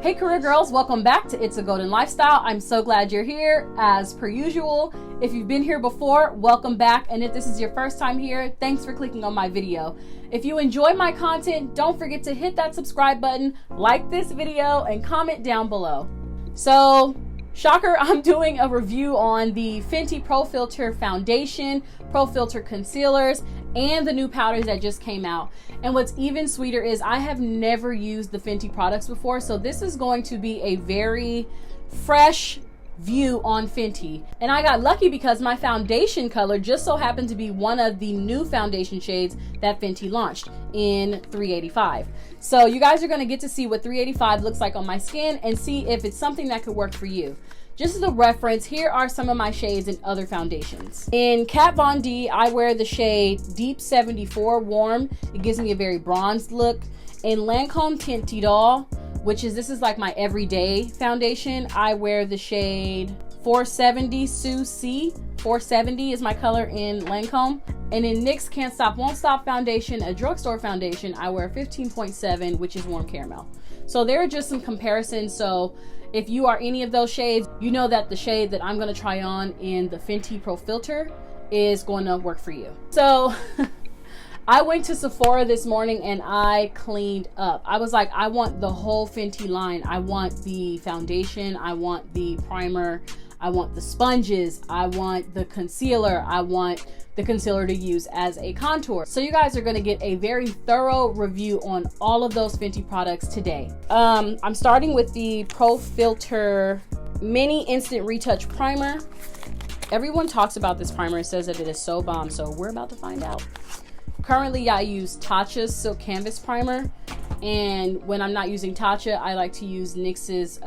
Hey career girls, welcome back to It's a Golden Lifestyle. I'm so glad you're here as per usual. If you've been here before, welcome back. And if this is your first time here, thanks for clicking on my video. If you enjoy my content, don't forget to hit that subscribe button, like this video, and comment down below. So, shocker, I'm doing a review on the Fenty Pro Filter Foundation, Pro Filter Concealers, and the new powders that just came out. And what's even sweeter is I have never used the Fenty products before, so this is going to be a very fresh view on Fenty. And I got lucky because my foundation color just so happened to be one of the new foundation shades that Fenty launched in 385. So you guys are going to get to see what 385 looks like on my skin and see if it's something that could work for you. Just as a reference, here are some of my shades in other foundations. In Kat Von D, I wear the shade Deep 74 Warm. It gives me a very bronzed look. In Lancome Tinty Doll, this is like my everyday foundation, I wear the shade 470 Sue C. 470 is my color in Lancome. And in NYX Can't Stop Won't Stop foundation, a drugstore foundation, I wear 15.7, which is Warm Caramel. So there are just some comparisons. So if you are any of those shades, you know that the shade that I'm going to try on in the Fenty Pro Filter is going to work for you. So I went to Sephora this morning and I cleaned up. I was like, I want the whole Fenty line. I want the foundation. I want the primer. I want the sponges. I want the concealer. I want the concealer to use as a contour. So you guys are going to get a very thorough review on all of those Fenty products today. I'm starting with the Pro Filter Mini Instant Retouch Primer. Everyone talks about this primer and says that it is so bomb, so we're about to find out. Currently, I use Tatcha's Silk Canvas Primer, and when I'm not using Tatcha, I like to use NYX's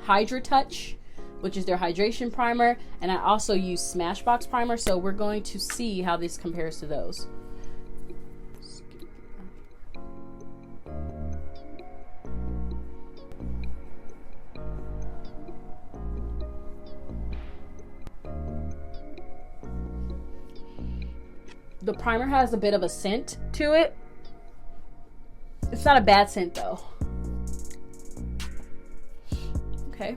Hydra Touch, which is their hydration primer, and I also use Smashbox primer, so we're going to see how this compares to those. The primer has a bit of a scent to it. It's not a bad scent though. Okay.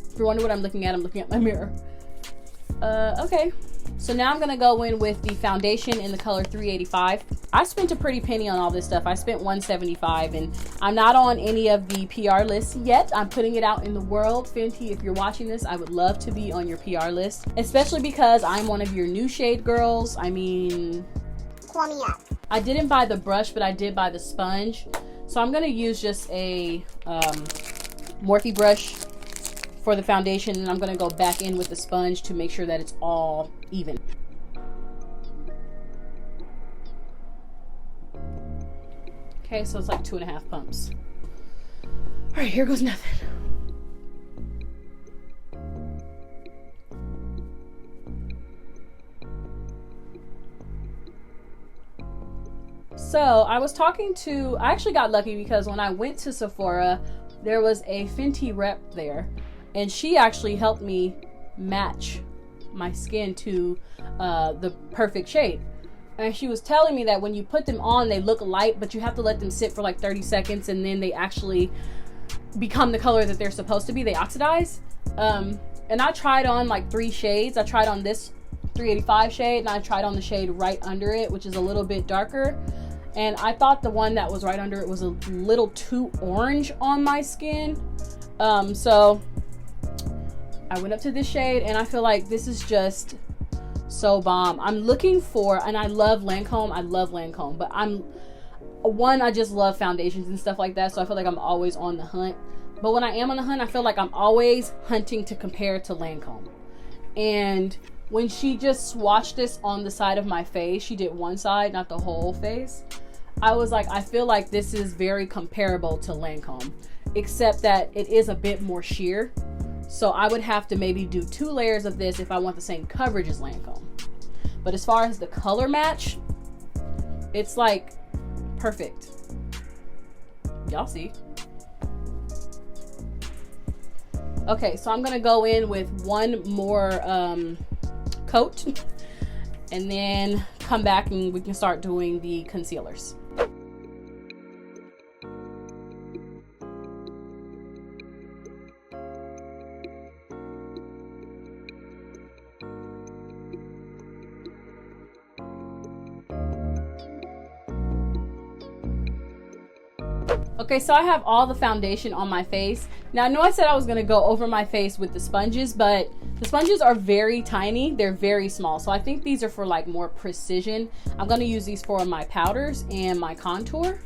If you're wondering what I'm looking at my mirror. Okay. So now I'm going to go in with the foundation in the color 385. I spent a pretty penny on all this stuff. I spent $175, and I'm not on any of the PR lists yet. I'm putting it out in the world. Fenty, if you're watching this, I would love to be on your PR list, especially because I'm one of your new shade girls. I mean, call me up. I didn't buy the brush, but I did buy the sponge. So I'm going to use just a Morphe brush for the foundation, and I'm going to go back in with the sponge to make sure that it's all even. Okay, so it's like 2.5 pumps. All right, here goes nothing. So I actually got lucky because when I went to Sephora, there was a Fenty rep there, and she actually helped me match my skin to the perfect shade. And she was telling me that when you put them on, they look light, but you have to let them sit for like 30 seconds, and then they actually become the color that they're supposed to be. They oxidize. And I tried on like 3 shades. I tried on this 385 shade, and I tried on the shade right under it, which is a little bit darker. And I thought the one that was right under it was a little too orange on my skin. So I went up to this shade, and I feel like this is just so bomb. I'm looking for, and I love Lancome, but I just love foundations and stuff like that, so I feel like I'm always on the hunt. But when I am on the hunt, I feel like I'm always hunting to compare to Lancome. And when she just swatched this on the side of my face, she did one side, not the whole face, I was like, I feel like this is very comparable to Lancome, except that it is a bit more sheer. So I would have to maybe do 2 layers of this if I want the same coverage as Lancome. But as far as the color match, it's like perfect. Y'all see. Okay, so I'm gonna go in with one more coat, and then come back and we can start doing the concealers. Okay, so I have all the foundation on my face. Now I know I said I was gonna go over my face with the sponges, but the sponges are very tiny. They're very small. So I think these are for like more precision. I'm gonna use these for my powders and my contour.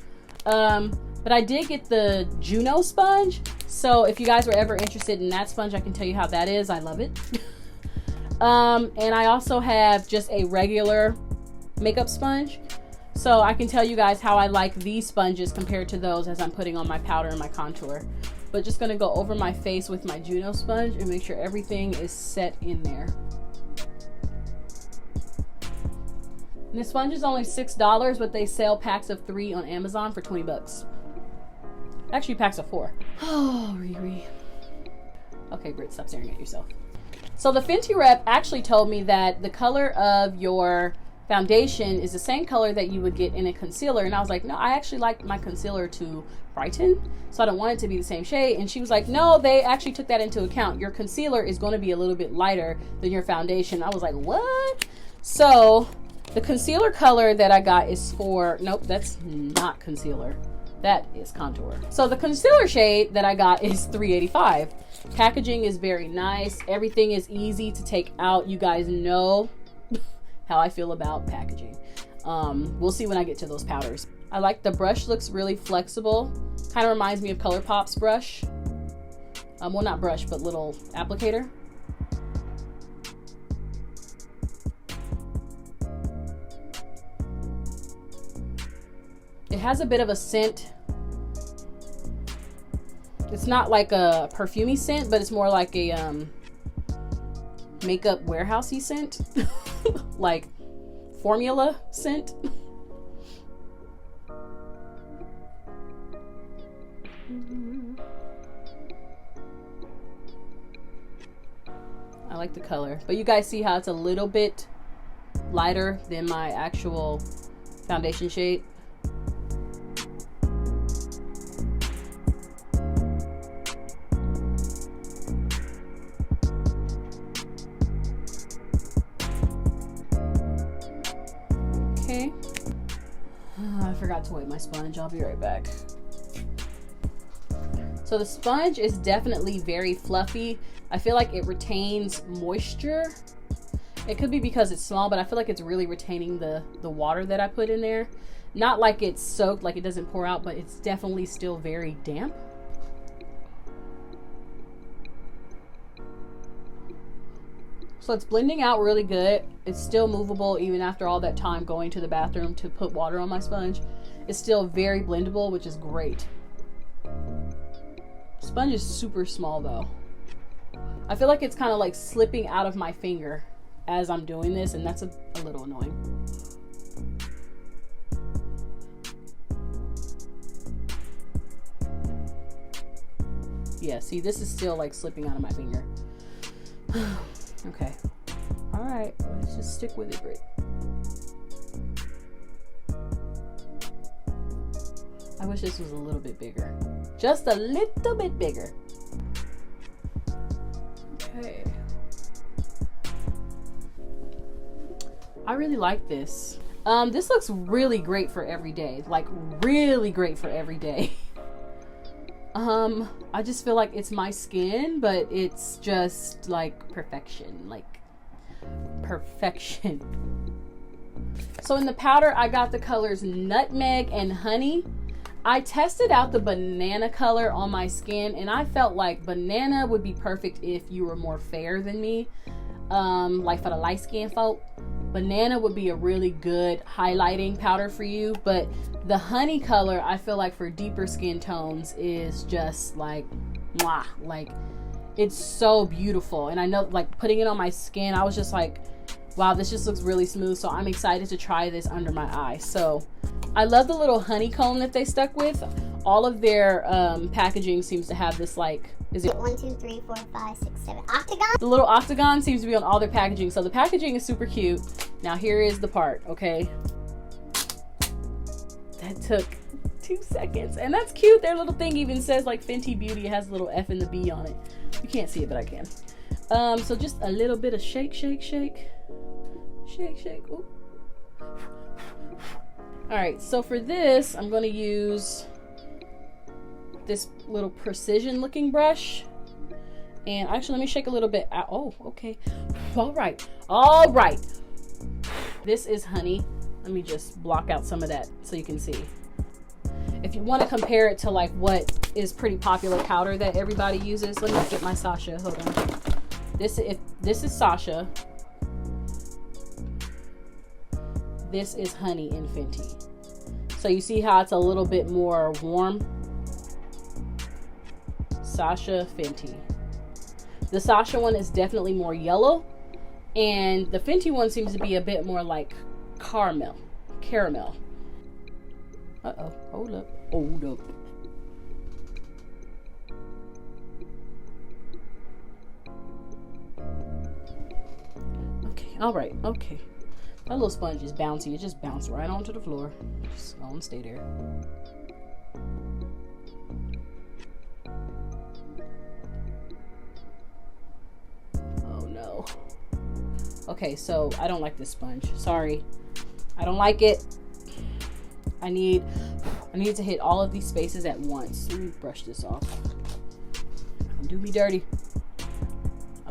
But I did get the Juno sponge. So if you guys were ever interested in that sponge, I can tell you how that is. I love it. And I also have just a regular makeup sponge. So I can tell you guys how I like these sponges compared to those as I'm putting on my powder and my contour. But just gonna go over my face with my Juno sponge and make sure everything is set in there. And this sponge is only $6, but they sell packs of 3 on Amazon for 20 bucks. Actually, packs of 4. Oh, Riri. Okay, Britt, stop staring at yourself. So the Fenty rep actually told me that the color of your foundation is the same color that you would get in a concealer. And I was like, no, I actually like my concealer to brighten, so I don't want it to be the same shade. And she was like, no, they actually took that into account. Your concealer is going to be a little bit lighter than your foundation. I was like, what? So the concealer color that I got is for, nope, that's not concealer. That is contour. So the concealer shade that I got is $3.85. Packaging is very nice. Everything is easy to take out. You guys know how I feel about packaging. We'll see when I get to those powders. I like the brush, looks really flexible. Kind of reminds me of Colourpop's brush. Well, not brush, but little applicator. It has a bit of a scent. It's not like a perfumey scent, but it's more like a makeup warehousey scent. Like formula scent. I like the color, but you guys see how it's a little bit lighter than my actual foundation shade. Okay. I forgot to wipe my sponge. I'll be right back. So the sponge is definitely very fluffy. I feel like it retains moisture. It could be because it's small, but I feel like it's really retaining the water that I put in there. Not like it's soaked, like it doesn't pour out, but it's definitely still very damp. So it's blending out really good. It's still movable even after all that time going to the bathroom to put water on my sponge. It's still very blendable, which is great. Sponge is super small though. I feel like it's kind of like slipping out of my finger as I'm doing this, and that's a little annoying. Yeah, see, this is still like slipping out of my finger. Okay. All right, let's just stick with it, Britt. I wish this was a little bit bigger. Just a little bit bigger. Okay. I really like this. This looks really great for every day. Like really great for every day. I just feel like it's my skin, but it's just like perfection. Like perfection. So in the powder, I got the colors Nutmeg and Honey. I tested out the banana color on my skin, and I felt like banana would be perfect if you were more fair than me. Like for the light skin folk, banana would be a really good highlighting powder for you. But the honey color, I feel like for deeper skin tones is just like, mwah, like it's so beautiful. And I know, like putting it on my skin, I was just like, wow, this just looks really smooth. So I'm excited to try this under my eye. So I love the little honeycomb that they stuck with. All of their packaging seems to have this like, is it 1, 2, 3, 4, 5, 6, 7 octagon? The little octagon seems to be on all their packaging. So the packaging is super cute. Now here is the part, okay? That took 2 seconds. And that's cute. Their little thing even says like Fenty Beauty. It has a little F and the B on it. You can't see it, but I can. So just a little bit of shake, shake, shake. Shake, shake. Ooh. All right, so for this, I'm going to use this little precision looking brush. And actually, let me shake a little bit out. Oh, okay. All right. All right. This is honey. Let me just block out some of that so you can see. If you want to compare it to like what is pretty popular powder that everybody uses, let me get my Sasha. Hold on. This is Sasha. This is honey in Fenty. So you see how it's a little bit more warm? Sasha, Fenty. The Sasha one is definitely more yellow, and the Fenty one seems to be a bit more like caramel. Uh-oh, hold up. Okay, all right, okay. That little sponge is bouncy. It just bounced right onto the floor. Just go and stay there. Oh no. Okay, so I don't like this sponge. Sorry. I don't like it. I need to hit all of these spaces at once. Let me brush this off. Don't do me dirty.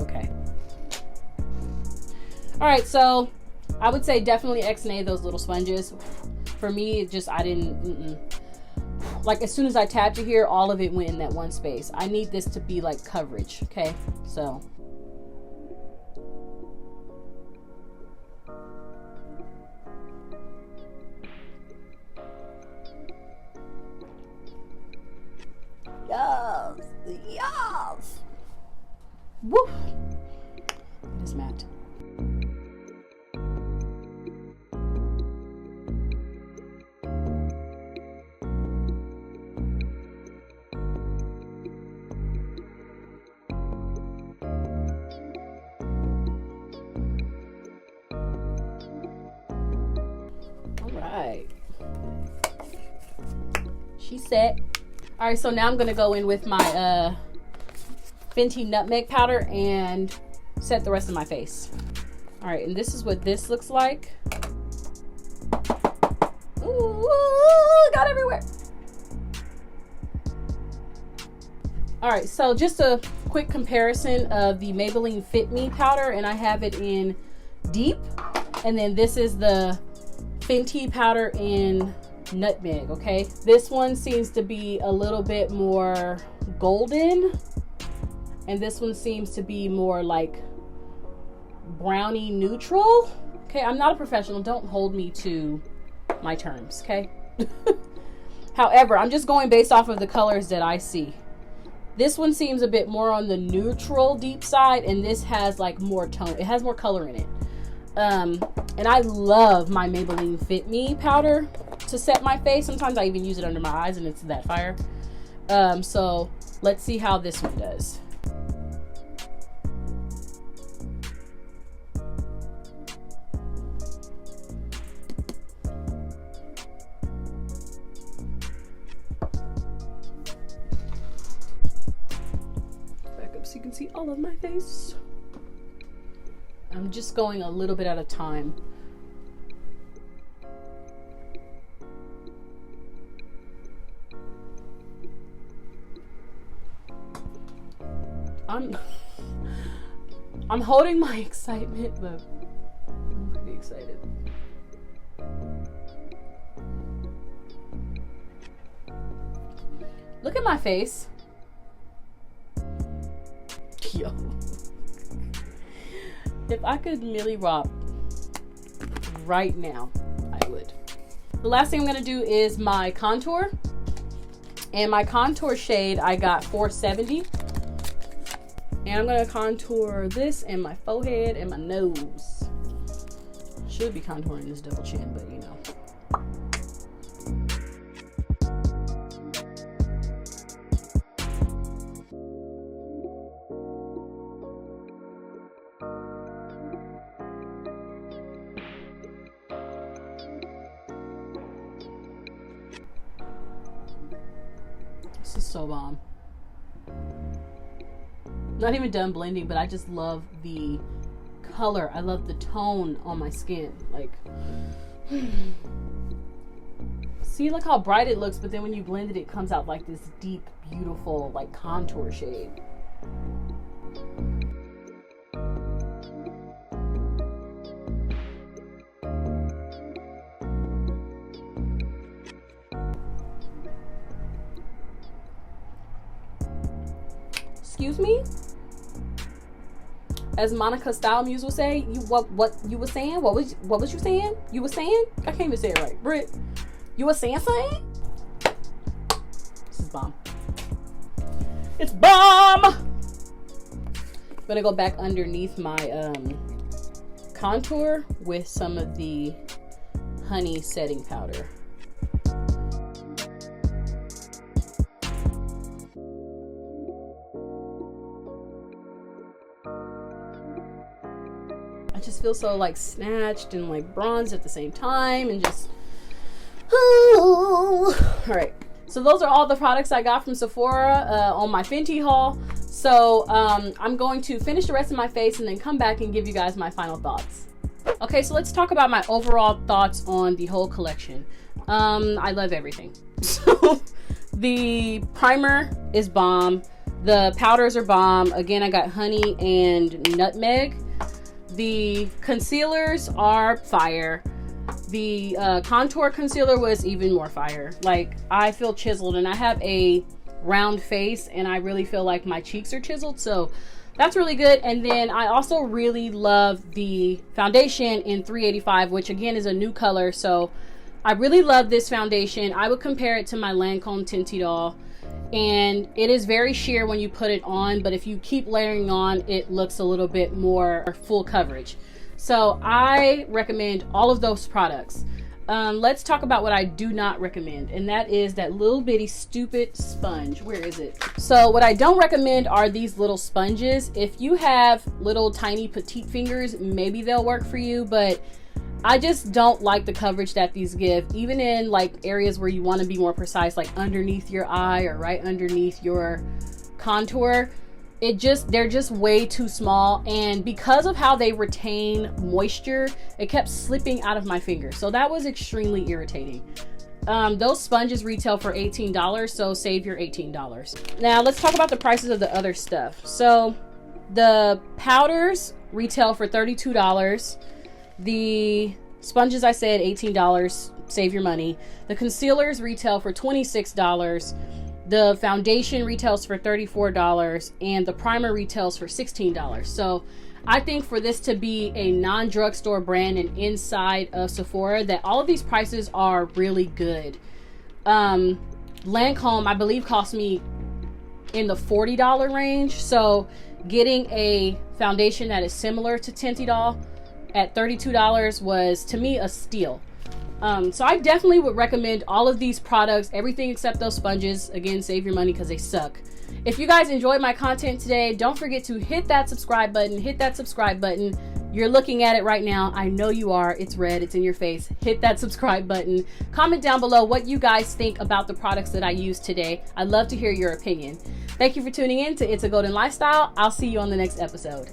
Okay. All right, so I would say definitely X-nay those little sponges. For me, it just, I didn't, like as soon as I tapped it here, all of it went in that one space. I need this to be like coverage, okay? So. Yes. Woo. It is matte. All right. She's set. All right, so now I'm gonna go in with my Fenty Nutmeg powder and set the rest of my face. All right, and this is what this looks like. Ooh, got everywhere. All right, so just a quick comparison of the Maybelline Fit Me powder, and I have it in Deep, and then this is the Fenty powder in Nutmeg. Okay, this one seems to be a little bit more golden, and this one seems to be more like brownie neutral. Okay, I'm not a professional, don't hold me to my terms, okay? However, I'm just going based off of the colors that I see. This one seems a bit more on the neutral deep side, and this has like more tone, it has more color in it. And I love my Maybelline Fit Me powder to set my face. Sometimes I even use it under my eyes and it's that fire. So let's see how this one does. Back up so you can see all of my face. I'm just going a little bit at a time. I'm holding my excitement, but I'm pretty excited. Look at my face. Yo. If I could Millie Rock right now, I would. The last thing I'm gonna do is my contour. And my contour shade, I got 470. And I'm gonna contour this and my forehead and my nose. Should be contouring this double chin, but you know. This is so bomb. Not even done blending, but I just love the color. I love the tone on my skin. Like, See, look how bright it looks, but then when you blend it, it comes out like this deep, beautiful, like contour shade. Excuse me? As Monica Style Muse would say, what you were saying? What was you saying? You were saying? I can't even say it right. Britt, you were saying something? This is bomb. It's bomb! I'm gonna go back underneath my contour with some of the honey setting powder. I just feel so like snatched and like bronzed at the same time, and just all right. So those are all the products I got from Sephora on my Fenty haul. So I'm going to finish the rest of my face and then come back and give you guys my final thoughts. Okay, so let's talk about my overall thoughts on the whole collection. I love everything. So the primer is bomb. The powders are bomb. Again, I got honey and nutmeg. The concealers are fire. The contour concealer was even more fire. Like, I feel chiseled, and I have a round face, and I really feel like my cheeks are chiseled, so that's really good. And then I also really love the foundation in 385, which again is a new color, so I really love this foundation. I would compare it to my Lancome Tinty Doll, and it is very sheer when you put it on, but if you keep layering on, it looks a little bit more full coverage. So I recommend all of those products. Let's talk about what I do not recommend, and that is that little bitty stupid sponge. Where is it? So what I don't recommend are these little sponges. If you have little tiny petite fingers, maybe they'll work for you, but I just don't like the coverage that these give, even in like areas where you want to be more precise, like underneath your eye or right underneath your contour. They're just way too small, and because of how they retain moisture, it kept slipping out of my fingers, so that was extremely irritating. Those sponges retail for $18, so save your $18. Now let's talk about the prices of the other stuff. So the powders retail for $32. The sponges, I said $18, save your money. The concealers retail for $26. The foundation retails for $34, and the primer retails for $16. So I think for this to be a non-drugstore brand and inside of Sephora, that all of these prices are really good. Lancome, I believe, cost me in the $40 range. So getting a foundation that is similar to Tinty Doll at $32 was, to me, a steal. So I definitely would recommend all of these products, everything except those sponges. Again, save your money because they suck. If you guys enjoyed my content today, don't forget to hit that subscribe button. Hit that subscribe button. You're looking at it right now. I know you are. It's red. It's in your face. Hit that subscribe button. Comment down below what you guys think about the products that I used today. I'd love to hear your opinion. Thank you for tuning in to It's a Golden Lifestyle. I'll see you on the next episode.